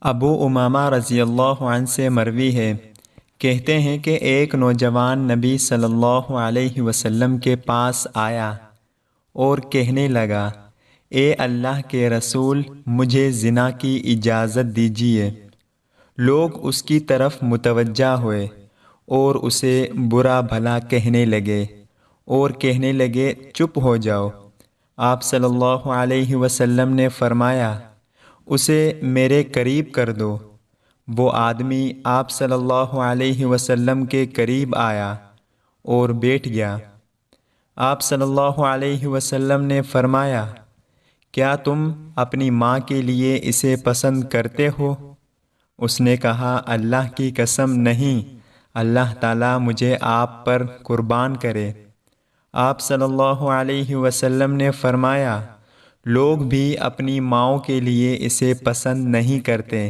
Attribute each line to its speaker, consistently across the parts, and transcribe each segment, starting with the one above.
Speaker 1: ابو امامہ رضی اللہ عنہ سے مروی ہے، کہتے ہیں کہ ایک نوجوان نبی صلی اللہ علیہ وسلم کے پاس آیا اور کہنے لگا، اے اللہ کے رسول، مجھے زنا کی اجازت دیجیے۔ لوگ اس کی طرف متوجہ ہوئے اور اسے برا بھلا کہنے لگے اور کہنے لگے، چپ ہو جاؤ۔ آپ صلی اللہ علیہ وسلم نے فرمایا، اسے میرے قریب کر دو۔ وہ آدمی آپ صلی اللہ علیہ وسلم کے قریب آیا اور بیٹھ گیا۔ آپ صلی اللہ علیہ وسلم نے فرمایا، کیا تم اپنی ماں کے لیے اسے پسند کرتے ہو؟ اس نے کہا، اللہ کی قسم نہیں، اللہ تعالیٰ مجھے آپ پر قربان کرے۔ آپ صلی اللہ علیہ وسلم نے فرمایا، لوگ بھی اپنی ماؤں کے لیے اسے پسند نہیں کرتے۔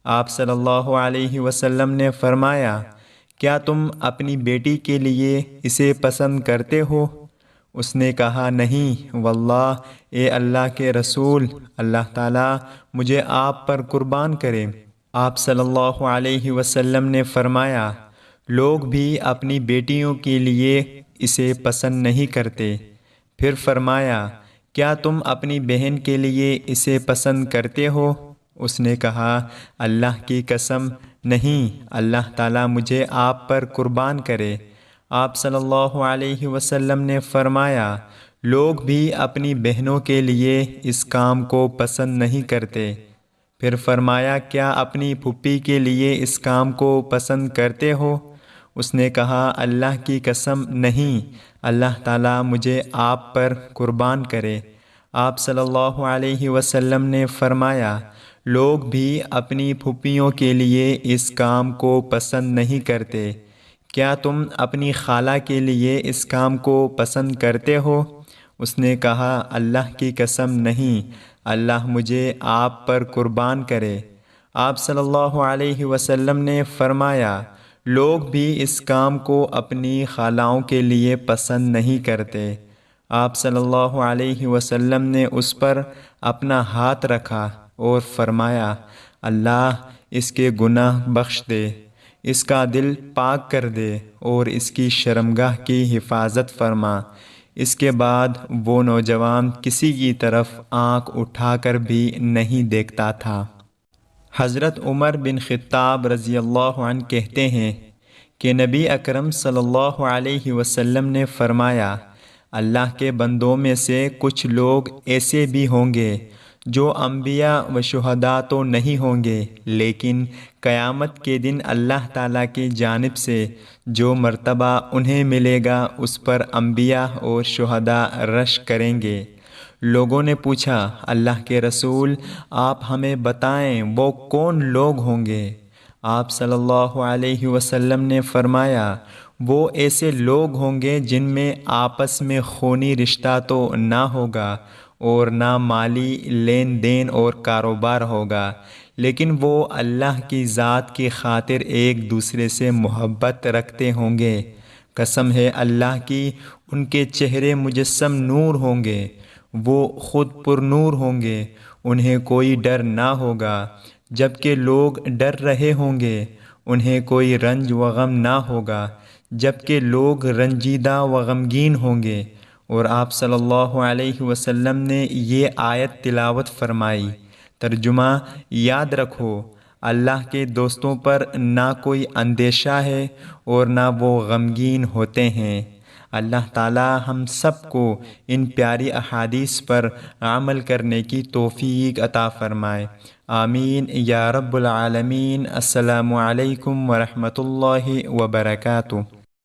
Speaker 1: آپ صلی اللہ علیہ وسلم نے فرمایا، کیا تم اپنی بیٹی کے لیے اسے پسند کرتے ہو؟ اس نے کہا، نہیں واللہ، اے اللہ کے رسول، اللہ تعالیٰ مجھے آپ پر قربان کرے۔ آپ صلی اللہ علیہ وسلم نے فرمایا، لوگ بھی اپنی بیٹیوں کے لیے اسے پسند نہیں کرتے۔ پھر فرمایا، کیا تم اپنی بہن کے لیے اسے پسند کرتے ہو؟ اس نے کہا، اللہ کی قسم نہیں، اللہ تعالیٰ مجھے آپ پر قربان کرے۔ آپ صلی اللہ علیہ وسلم نے فرمایا، لوگ بھی اپنی بہنوں کے لیے اس کام کو پسند نہیں کرتے۔ پھر فرمایا، کیا اپنی پھوپھی کے لیے اس کام کو پسند کرتے ہو؟ اس نے کہا، اللہ کی قسم نہیں، اللہ تعالیٰ مجھے آپ پر قربان کرے۔ آپ صلی اللہ علیہ وسلم نے فرمایا، لوگ بھی اپنی پھوپھیوں کے لیے اس کام کو پسند نہیں کرتے۔ کیا تم اپنی خالہ کے لیے اس کام کو پسند کرتے ہو؟ اس نے کہا، اللہ کی قسم نہیں، اللہ مجھے آپ پر قربان کرے۔ آپ صلی اللہ علیہ وسلم نے فرمایا، لوگ بھی اس کام کو اپنی خالاؤں کے لیے پسند نہیں کرتے۔ آپ صلی اللہ علیہ وسلم نے اس پر اپنا ہاتھ رکھا اور فرمایا، اللہ اس کے گناہ بخش دے، اس کا دل پاک کر دے اور اس کی شرمگاہ کی حفاظت فرما۔ اس کے بعد وہ نوجوان کسی کی طرف آنکھ اٹھا کر بھی نہیں دیکھتا تھا۔ حضرت عمر بن خطاب رضی اللہ عنہ کہتے ہیں کہ نبی اکرم صلی اللہ علیہ وسلم نے فرمایا، اللہ کے بندوں میں سے کچھ لوگ ایسے بھی ہوں گے جو انبیاء و شہداء تو نہیں ہوں گے، لیکن قیامت کے دن اللہ تعالیٰ کی جانب سے جو مرتبہ انہیں ملے گا اس پر انبیاء اور شہداء رشک کریں گے۔ لوگوں نے پوچھا، اللہ کے رسول، آپ ہمیں بتائیں وہ کون لوگ ہوں گے؟ آپ صلی اللہ علیہ وسلم نے فرمایا، وہ ایسے لوگ ہوں گے جن میں آپس میں خونی رشتہ تو نہ ہوگا اور نہ مالی لین دین اور کاروبار ہوگا، لیکن وہ اللہ کی ذات کی خاطر ایک دوسرے سے محبت رکھتے ہوں گے۔ قسم ہے اللہ کی، ان کے چہرے مجسم نور ہوں گے، وہ خود پر نور ہوں گے، انہیں کوئی ڈر نہ ہوگا، جبکہ لوگ ڈر رہے ہوں گے، انہیں کوئی رنج و غم نہ ہوگا، جبکہ لوگ رنجیدہ و غمگین ہوں گے۔ اور آپ صلی اللہ علیہ وسلم نے یہ آیت تلاوت فرمائی۔ ترجمہ: یاد رکھو، اللہ کے دوستوں پر نہ کوئی اندیشہ ہے اور نہ وہ غمگین ہوتے ہیں۔ اللہ تعالی ہم سب کو ان پیاری احادیث پر عمل کرنے کی توفیق عطا فرمائے۔ آمین یا رب العالمین۔ السلام علیکم ورحمۃ اللہ وبرکاتہ۔